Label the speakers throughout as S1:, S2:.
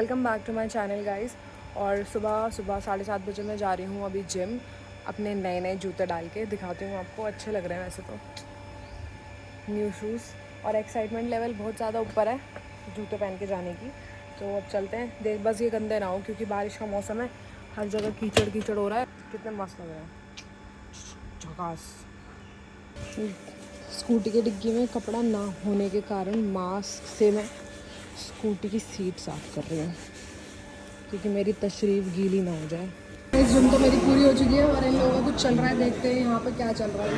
S1: Welcome back to my channel guys. और सुबह 7:30 बजे मैं जा रही हूँ अभी जिम, अपने नए नए जूते डाल के दिखाती हूँ आपको। अच्छे लग रहे हैं वैसे तो न्यू शूज़, और एक्साइटमेंट लेवल बहुत ज़्यादा ऊपर है जूते पहन के जाने की। तो अब चलते हैं। देख बस ये गंदे ना हो क्योंकि बारिश का मौसम है, हर जगह कीचड़ कीचड़ हो रहा है। कितने मस्त लग रहे हैं, झकास। स्कूटी की डिग्गी में कपड़ा ना होने के कारण मास्क से मैं स्कूटी की सीट साफ़ कर रही हूँ क्योंकि मेरी तशरीफ गीली ना हो जाए। इस जिम तो मेरी पूरी हो चुकी है और इन लोगों का कुछ चल रहा है, देखते हैं यहाँ पे क्या चल रहा है।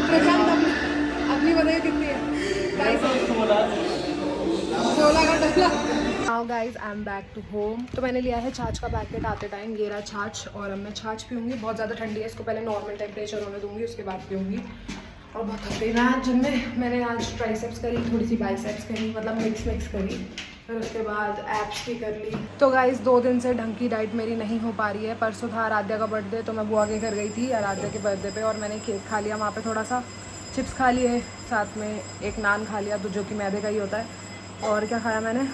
S1: प्रशांत अपनी बताइए कितनी है? 16 का डला। Now guys I am back to home. तो मैंने लिया है छाछ का पैकेट आते टाइम, ये रहा छाछ। और अब मैं छाछ पीऊँगी, बहुत ज़्यादा ठंडी है, इसको पहले नॉर्मल टेम्परेचर होने दूँगी, उसके बाद पीऊँगी। और बहुत थक गई मैं जिम में। मैंने आज ट्राइसेप्स करी, थोड़ी सी बाइसेप्स करी, मतलब मिक्स करी। फिर उसके बाद एप्स भी कर ली। तो गाइस 2 दिन से ढंग की डाइट मेरी नहीं हो पा रही है। परसों था आराध्या का बर्थडे, तो मैं बुआ के घर गई थी आराध्या के बर्थडे पे, और मैंने केक खा लिया वहाँ पे, थोड़ा सा चिप्स खा लिए, साथ में एक नान खा लिया, तो जो कि मैदे का ही होता है। और क्या खाया मैंने,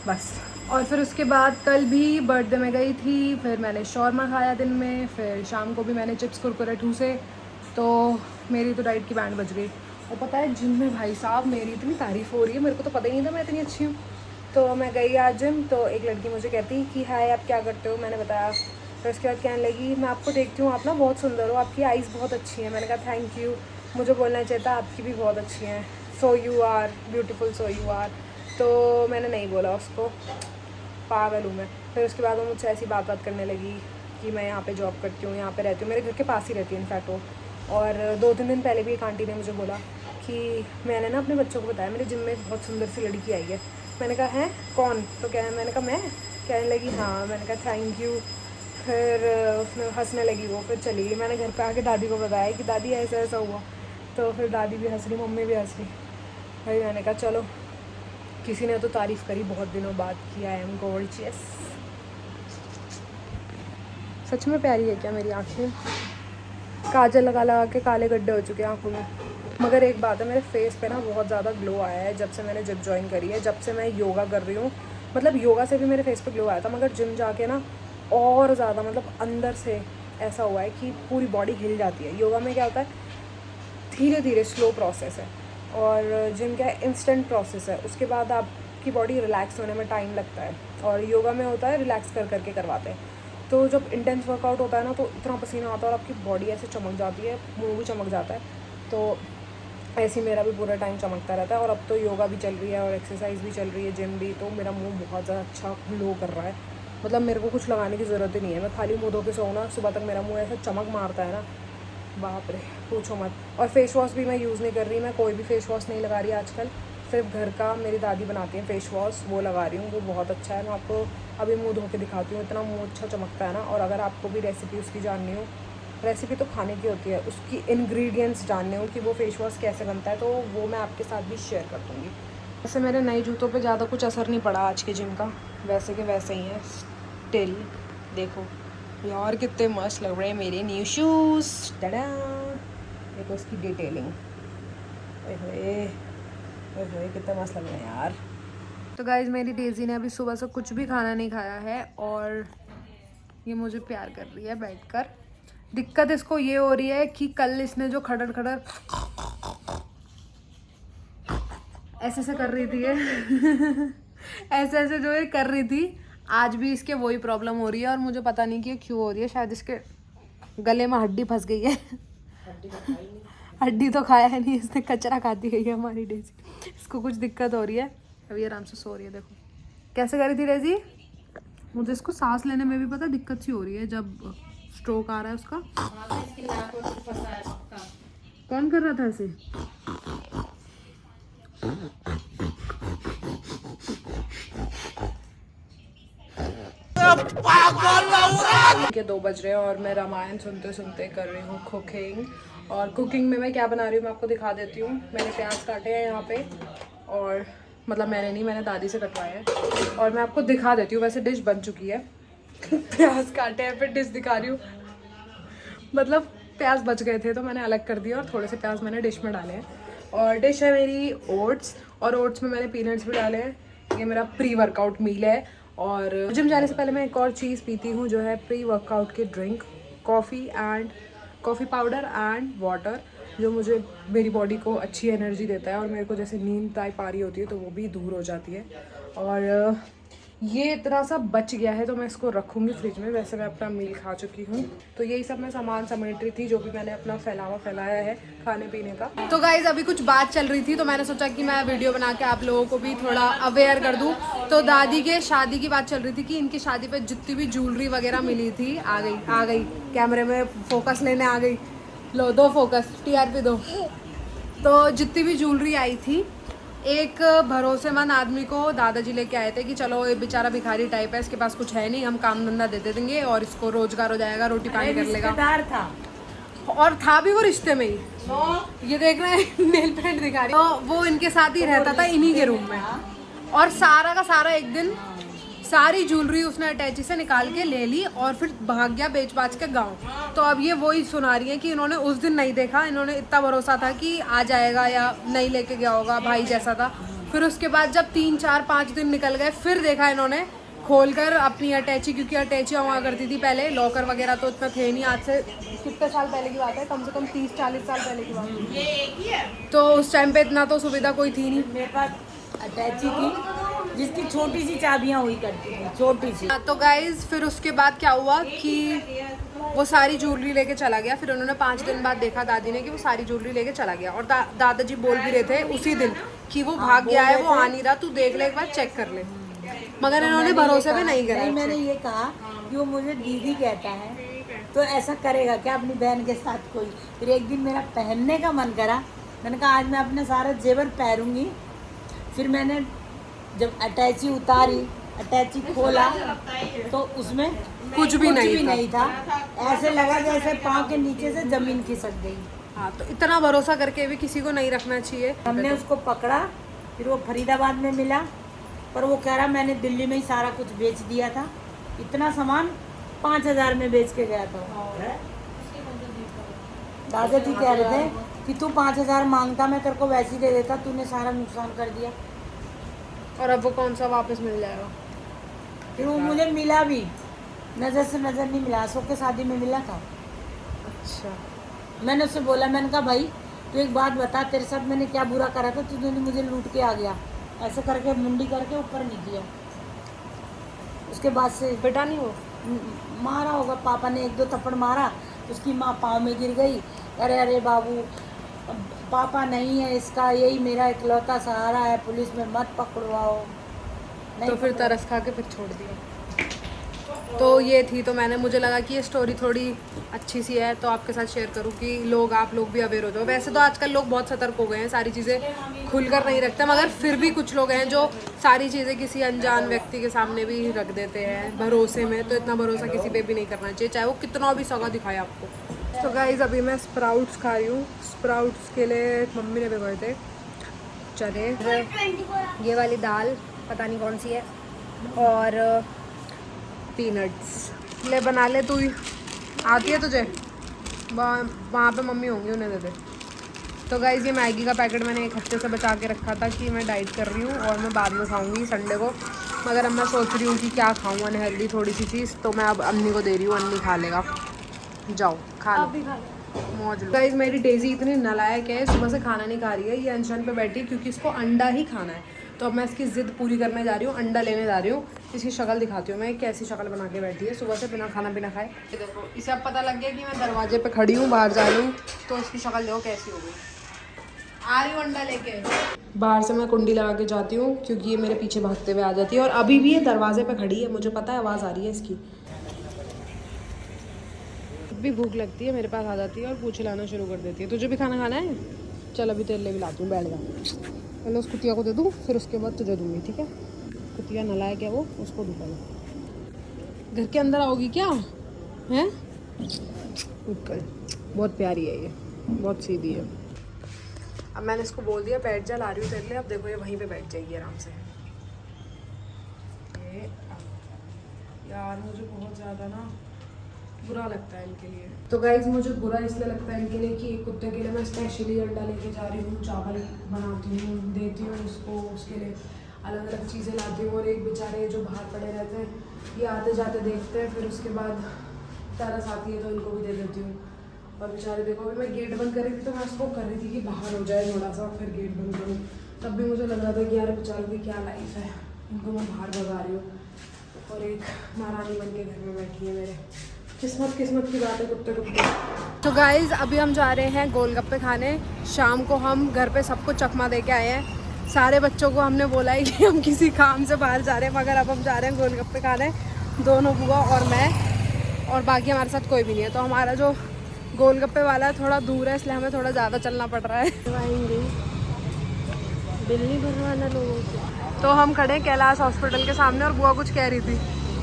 S1: बस। और फिर उसके बाद कल भी बर्थडे में गई थी, फिर मैंने शौरमा खाया दिन में, फिर शाम को भी मैंने चिप्स कुरकुरे ठूसे। तो मेरी तो डाइट की बैंड बज गई। और पता है जिम में भाई साहब मेरी इतनी तारीफ़ हो रही है, मेरे को तो पता ही नहीं था मैं इतनी अच्छी हूँ। तो मैं गई आज जिम, तो एक लड़की मुझे कहती कि हाय आप क्या करते हो, मैंने बताया। फिर उसके बाद कहने लगी मैं आपको देखती हूँ, आप ना बहुत सुंदर हो, आपकी आइज़ बहुत अच्छी हैं। मैंने कहा थैंक यू, मुझे बोलना चाहिए था आपकी भी बहुत अच्छी हैं। So you are beautiful, so you are. तो मैंने नहीं बोला उसको, पागल हूँ मैं। फिर उसके बाद वो मुझसे ऐसी बात करने लगी कि मैं यहाँ पे जॉब करती हूँ, यहाँ पे रहती हूँ, मेरे घर के पास ही रहती है इनफैक्ट वो। और 2-3 दिन पहले भी एक आंटी ने मुझे बोला कि मैंने ना अपने बच्चों को बताया मेरे जिम में बहुत सुंदर सी लड़की आई है। मैंने कहा हैं कौन? तो क्या है, मैंने कहा मैं। कहने लगी हाँ। मैंने कहा थैंक यू। फिर उसने हंसने लगी, वो फिर चली गई। मैंने घर पे आके दादी को बताया कि दादी ऐसा ऐसा हुआ। तो फिर दादी भी हंस रही, मम्मी भी हंस रही। भाई मैंने कहा चलो, किसी ने तो तारीफ़ करी बहुत दिनों बाद कि आई एम गॉर्जियस। सच में प्यारी है क्या मेरी आँखें? काजल लगा लगा के काले गड्ढे हो चुके हैं आँखों में। मगर एक बात है, मेरे फेस पे ना बहुत ज़्यादा ग्लो आया है जब से मैंने जिम ज्वाइन करी है, जब से मैं योगा कर रही हूँ। मतलब योगा से भी मेरे फेस पे ग्लो आया था, मगर जिम जाके ना और ज़्यादा, मतलब अंदर से ऐसा हुआ है कि पूरी बॉडी हिल जाती है। योगा में क्या होता है, धीरे धीरे स्लो प्रोसेस है, और जिम क्या है इंस्टेंट प्रोसेस है। उसके बाद आपकी बॉडी रिलैक्स होने में टाइम लगता है, और योगा में होता है रिलैक्स कर करके करवाते हैं। तो जब इंटेंस वर्कआउट होता है ना, तो इतना पसीना आता है और आपकी बॉडी ऐसे चमक जाती है, मुंह भी चमक जाता है। तो ऐसे ही मेरा भी पूरा टाइम चमकता रहता है। और अब तो योगा भी चल रही है और एक्सरसाइज भी चल रही है, जिम भी, तो मेरा मुंह बहुत ज़्यादा अच्छा ग्लो कर रहा है। मतलब मेरे को कुछ लगाने की ज़रूरत ही नहीं है, मैं खाली मुँह धो के सोऊँ ना, सुबह तक मेरा मुँह ऐसा चमक मारता है ना, बाप रे पूछो मत। और फेस वॉश भी मैं यूज़ नहीं कर रही, मैं कोई भी फेस वॉश नहीं लगा रही आजकल। सिर्फ घर का मेरी दादी बनाती है फेस वॉश, वो लगा रही हूँ, वो बहुत अच्छा है। मैं आपको अभी मुंह धो के दिखाती हूँ, इतना मुंह अच्छा चमकता है ना। और अगर आपको भी रेसिपी उसकी जाननी हो, रेसिपी तो खाने की होती है, उसकी इंग्रेडिएंट्स जानने हो कि वो फेस वॉश कैसे बनता है, तो वो मैं आपके साथ भी शेयर कर दूँगी। वैसे मेरे नए जूतों पे ज़्यादा कुछ असर नहीं पड़ा आज के जिम का, वैसे के वैसे ही हैं स्टिल। देखो यार कितने मस्त लग रहे हैं मेरे न्यू शूज़, टाडा। देखो इसकी डिटेलिंग, ओए कितना मस्त लग रहे हैं यार। तो गाइज़ मेरी डेज़ी ने अभी सुबह से कुछ भी खाना नहीं खाया है, और ये मुझे प्यार कर रही है बैठकर। दिक्कत इसको ये हो रही है कि कल इसने जो खड़र खड़र ऐसे ऐसे कर रही थी ऐसे ऐसे जो ये कर रही थी, आज भी इसके वही प्रॉब्लम हो रही है। और मुझे पता नहीं कि क्यों हो रही है, शायद इसके गले में हड्डी फंस गई है। हड्डी तो खाया है नहीं इसने, कचरा खाती गई है हमारी डेजी। इसको कुछ दिक्कत हो रही है, अभी आराम से सो रही है। देखो कैसे करी थी डेजी। मुझे इसको सांस लेने में भी पता दिक्कत सी हो रही है जब स्ट्रोक आ रहा है उसका। कौन कर रहा था ऐसे? के 2 बज रहे हैं और मैं रामायण सुनते सुनते कर रही हूँ कुकिंग। और कुकिंग में मैं क्या बना रही हूँ मैं आपको दिखा देती हूँ। मैंने प्याज काटे हैं यहाँ पे, और मतलब मैंने नहीं, मैंने दादी से कटवाए हैं, और मैं आपको दिखा देती हूँ। वैसे डिश बन चुकी है। प्याज काटे हैं, फिर डिश दिखा रही हूँ। मतलब प्याज बच गए थे तो मैंने अलग कर दिया, और थोड़े से प्याज मैंने डिश में डाले हैं। और डिश है मेरी ओट्स, और ओट्स में मैंने पीनट्स भी डाले हैं। ये मेरा प्री वर्कआउट मील है। और जिम जाने से पहले मैं एक और चीज़ पीती हूँ जो है प्री वर्कआउट की drink, coffee powder and water, जो मुझे मेरी बॉडी को अच्छी एनर्जी देता है और मेरे को जैसे नींद टाइप आ रही होती है तो वो भी दूर हो जाती है। और ये इतना सा बच गया है तो मैं इसको रखूँगी फ्रिज में। वैसे मैं अपना मील खा चुकी हूँ, तो यही सब मैं सामान समेट रही थी जो भी मैंने अपना फैलाया है खाने पीने का। तो गाइज अभी कुछ बात चल रही थी तो मैंने सोचा कि मैं वीडियो बना के आप लोगों को भी थोड़ा अवेयर कर दूँ। तो दादी के शादी की बात चल रही थी कि इनकी शादी पे जितनी भी ज्वेलरी वगैरह मिली थी आ गई कैमरे में फोकस लेने आ गई। लो दो फोकस, TRP दो। तो जितनी भी ज्वेलरी आई थी, एक भरोसेमंद आदमी को दादाजी लेके आए थे कि चलो ये बेचारा भिखारी टाइप है, इसके पास कुछ है नहीं, हम काम धंधा दे देंगे और इसको रोजगार हो जाएगा, रोटी पानी कर लेगा।
S2: था
S1: और था भी वो रिश्ते में ही। ये देख रहे हैं नेल पेंट दिखा रही, तो वो इनके साथ ही रहता था इन्हीं के रूम में। और सारा का सारा एक दिन सारी ज्वेलरी उसने अटैची से निकाल के ले ली और फिर भाग गया बेच बाच के गाँव। तो अब ये वही सुना रही है कि इन्होंने उस दिन नहीं देखा, इन्होंने इतना भरोसा था कि आ जाएगा या नहीं लेके गया होगा, भाई जैसा था। फिर उसके बाद जब 3 4 5 दिन निकल गए फिर देखा इन्होंने खोलकर अपनी अटैची, क्योंकि अटैची हुआ करती थी पहले, लॉकर वगैरह तो इतना थे नहीं। आज से कितने साल पहले की बात है, कम से कम 30 40 साल पहले की बात है। तो उस टाइम पे इतना तो सुविधा कोई थी नहीं।
S2: मेरे पास अटैची थी जिसकी छोटी सी चाबियां हुई करती थी, छोटी सी।
S1: तो गाइज फिर उसके बाद क्या हुआ कि वो सारी ज्वेलरी लेके चला गया। फिर उन्होंने 5 दिन बाद देखा दादी ने कि वो सारी ज्वेलरी लेके चला गया। और दादाजी बोल भी रहे थे उसी दिन कि वो भाग गया है, वो आ नहीं रहा, तू देख ले एक बार, चेक कर ले। मगर इन्होंने भरोसे पे नहीं करा।
S2: मैंने ये कहा कि वो मुझे दीदी कहता है तो ऐसा करेगा क्या अपनी बहन के साथ कोई। फिर एक दिन मेरा पहनने का मन करा, मैंने कहा आज मैं अपने सारे जेवर पहनूंगी। फिर मैंने जब अटैची उतारी, अटैची खोला तो उसमें
S1: कुछ भी
S2: नहीं था। ऐसे लगा जैसे पाँव के नीचे से जमीन खिसक गई।
S1: हाँ, तो इतना भरोसा करके भी किसी को नहीं रखना चाहिए।
S2: हमने उसको पकड़ा, फिर वो फरीदाबाद में मिला, पर वो कह रहा मैंने दिल्ली में ही सारा कुछ बेच दिया था। इतना सामान 5000 में बेच के गया था। दादाजी कह रहे थे कि तू 5000 मांगता, मैं तेरे को वैसे ही दे देता, तूने सारा नुकसान कर दिया।
S1: और अब वो कौन सा वापस मिल जाएगा।
S2: फिर वो मुझे मिला भी, नज़र से नज़र नहीं मिला, अशोक के शादी में मिला था।
S1: अच्छा,
S2: मैंने उससे बोला, मैंने कहा भाई तू एक बात बता, तेरे साथ मैंने क्या बुरा करा था, तूने मुझे लूट के आ गया। ऐसे करके मुंडी करके ऊपर नहीं किया। उसके बाद से
S1: बेटा नहीं हो
S2: मारा होगा, पापा ने 1 2 थप्पड़ मारा, उसकी माँ पाँव में गिर गई। अरे अरे बाबू, पापा नहीं है इसका, यही मेरा इकलौता सहारा है, पुलिस में मत पकड़वाओ।
S1: तो फिर तरस खा के फिर छोड़ दिया। तो ये थी, तो मुझे लगा कि ये स्टोरी थोड़ी अच्छी सी है तो आपके साथ शेयर करूं कि आप लोग भी अवेयर हो जाओ। वैसे तो आजकल लोग बहुत सतर्क हो गए हैं, सारी चीज़ें खुलकर नहीं रखते, मगर फिर भी कुछ लोग हैं जो सारी चीज़ें किसी अनजान व्यक्ति के सामने भी रख देते हैं भरोसे में। तो इतना भरोसा किसी पे भी नहीं करना चाहिए, चाहे वो कितना भी सगा दिखाए आपको। तो गाइज अभी मैं स्प्राउट्स खा रही हूँ। स्प्राउट्स के लिए मम्मी ने भिगोए थे चने, ये वाली दाल पता नहीं कौन सी है, और पीनट्स। ले बना ले, तू ही आती है तुझे, वहाँ पे मम्मी होंगी, उन्हें दे दे। तो गाइज़ ये मैगी का पैकेट मैंने 1 हफ्ते से बचा के रखा था कि मैं डाइट कर रही हूँ और मैं बाद में खाऊंगी संडे को। मगर अब मैं सोच रही हूँ कि क्या खाऊँ अनहेल्दी थोड़ी सी चीज़, तो मैं अब अन्नी को दे रही हूँ, अन्नी खा लेगा। जाओ खा लो, मौज लो। गाइज़ मेरी डेजी इतनी नालायक है, सुबह से खाना नहीं खा रही है। ये अनशन पे बैठी क्योंकि इसको अंडा ही खाना है, तो अब मैं इसकी ज़िद पूरी करने जा रही हूँ, अंडा लेने जा रही हूँ। इसकी शक्ल दिखाती हूँ मैं, कैसी शक्ल बना के बैठी है सुबह से बिना खाना पीना खाए। ये देखो, इसे अब पता लग गया कि मैं दरवाजे पे खड़ी हूँ, बाहर जा रही हूँ, तो इसकी शक्ल देखो कैसी हो गई। आ रही हूँ अंडा लेके। बाहर से मैं कुंडी लगा के जाती हूँ क्योंकि ये मेरे पीछे भागते हुए आ जाती है, और अभी भी ये दरवाजे पे खड़ी है, मुझे पता है आवाज़ आ रही है इसकी। भी भूख लगती है मेरे पास आ जाती है और पूछे लाना शुरू कर देती है, तुझे भी खाना खाना है, चल अभी तेरे लिए भी लाती हूँ, बैठ जा। पहले उस कुतिया को दे दूँ, फिर उसके बाद तुझे दूँगी, ठीक है। कुतिया नालायक है वो, उसको दूँ पहले। घर के अंदर आओगी क्या हैं? बहुत प्यारी है ये, बहुत सीधी है। अब मैंने इसको बोल दिया बैठ जा, ला रही हूँ तेरे लिए। अब देखो ये वहीं पे बैठ जाएगी आराम से। ये यार मुझे बहुत ज़्यादा ना बुरा लगता है इनके लिए। तो गाइज मुझे बुरा इसलिए लगता है इनके लिए कि एक कुत्ते के लिए मैं स्पेशली अंडा लेके जा रही हूँ, चावल बनाती हूँ, देती हूँ उसको, उसके लिए अलग अलग चीज़ें लाती हूँ। और एक बेचारे जो बाहर पड़े रहते हैं, ये आते जाते देखते हैं, फिर उसके बाद तरस आती है तो इनको भी दे देती हूँ। और बेचारे देखो, अभी मैं गेट बंद कर रही थी तो मैं उसको कर रही थी कि बाहर हो जाए थोड़ा सा, फिर गेट बंद करूँ। तब भी मुझे लग रहा था कि यार बेचारों की क्या लाइफ है, इनको मैं बाहर भगा रही हूँ और एक महारानी बन के घर में बैठी है। मेरे किस्मत की बात है कुत्ते कुत्ते। तो गाइज अभी हम जा रहे हैं गोलगप्पे खाने। शाम को हम घर पे सबको चकमा दे के आए हैं। सारे बच्चों को हमने बोला है कि हम किसी काम से बाहर जा रहे हैं, मगर अब हम जा रहे हैं गोलगप्पे खाने, दोनों बुआ और मैं, और बाकी हमारे साथ कोई भी नहीं है। तो हमारा जो गोलगप्पे वाला है थोड़ा दूर है, इसलिए हमें थोड़ा ज़्यादा चलना पड़ रहा है। बिल नहीं भरवाना लोगों को। तो हम खड़े कैलाश हॉस्पिटल के सामने और बुआ कुछ कह रही थी,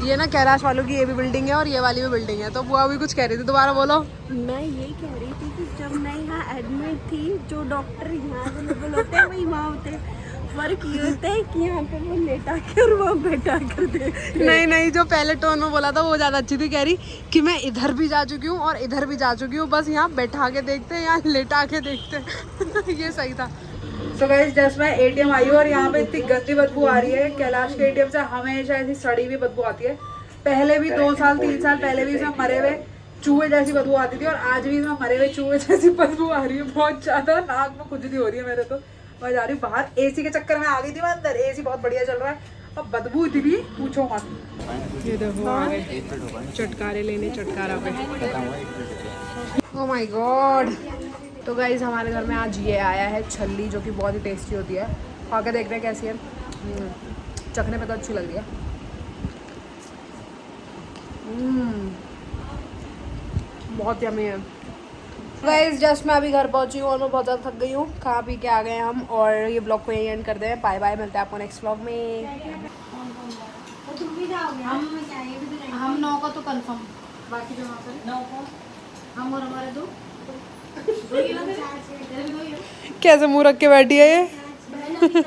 S1: ये ना कैलाश वालों की ये भी बिल्डिंग है और ये वाली भी बिल्डिंग है। तो बुआ भी कुछ कह रही थी, दोबारा बोलो।
S3: मैं ये कह रही थी कि जब मैं यहाँ एडमिट थी, जो डॉक्टर यहाँ अवेलेबल होते हैं वही वहाँ होते हैं। फर्क ये होता है कि यहाँ पे वो लेटा के और वहाँ बैठा कर दे।
S1: नहीं, जो पहले टोन में बोला था वो ज़्यादा अच्छी थी। कह रही कि मैं इधर भी जा चुकी हूँ और इधर भी जा चुकी हूँ, बस यहाँ बैठा के देखते हैं, यहाँ लेटा के देखते हैं। ये सही था। तो गाइस जस्ट मैं एटीएम आई हूँ और यहाँ पे इतनी गंदी बदबू आ रही है। कैलाश के एटीएम से हमेशा ऐसी सड़ी हुई बदबू आती है। पहले भी 2 साल 3 साल पहले भी इसमें मरे हुए चूहे जैसी बदबू आती थी और आज भी इसमें मरे हुए चूहे जैसी बदबू आ रही है। बहुत ज्यादा नाक में खुजली हो रही है मेरे। तो मैं जा रही हूँ बाहर, एसी के चक्कर में आ गई थी मैं अंदर। एसी बहुत बढ़िया चल रहा है, अब बदबू इतनी पूछो मत। ये देखो आ गए चटकारे लेने चटकारा पे। Oh my God. तो गाइस हमारे घर में आज ये आया है छल्ली, जो कि बहुत ही टेस्टी होती है। खा के देख रहे हैं कैसी है। चखने में तो अच्छी लग रही है। बहुत यम्मी है। गाइस जस्ट मैं अभी घर पहुंची हूँ और मैं बहुत ज़्यादा थक गई हूँ। खा पी के आ गए हम और ये ब्लॉग को यही एंड करते हैं। बाय बाय, मिलते हैं आपको नेक्स्ट ब्लॉग में।
S3: हम 9 का तो कंफर्म, बाकी जो 9 को हम और हमारे दो
S1: कैसे मुंह रख के बैठी है ये।